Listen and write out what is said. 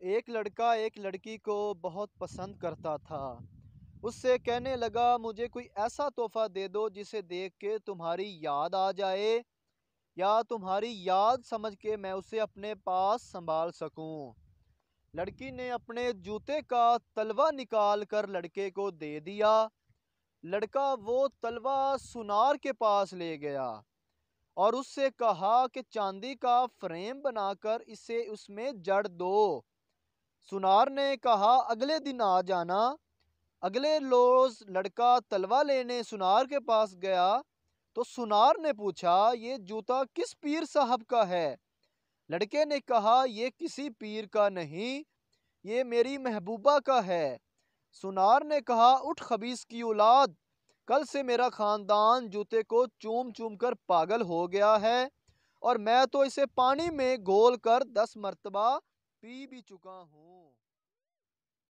ایک لڑکا ایک لڑکی کو بہت پسند کرتا تھا۔ اس سے کہنے لگا مجھے کوئی ایسا تحفہ دے دو جسے دیکھ کے تمہاری یاد آ جائے یا تمہاری یاد سمجھ کے میں اسے اپنے پاس سنبھال سکوں۔ لڑکی نے اپنے جوتے کا تلوا نکال کر لڑکے کو دے دیا۔ لڑکا وہ تلوا سونار کے پاس لے گیا اور اس سے کہا کہ چاندی کا فریم بنا کر اسے اس میں جڑ دو۔ سونار نے کہا اگلے دن آ جانا۔ اگلے روز لڑکا تلوا لینے سونار کے پاس گیا تو سونار نے پوچھا یہ جوتا کس پیر صاحب کا ہے؟ لڑکے نے کہا یہ کسی پیر کا نہیں، یہ میری محبوبہ کا ہے۔ سونار نے کہا اٹھ خبیث کی اولاد، کل سے میرا خاندان جوتے کو چوم چوم کر پاگل ہو گیا ہے اور میں تو اسے پانی میں گھول کر 10 مرتبہ پی بھی چکا ہوں۔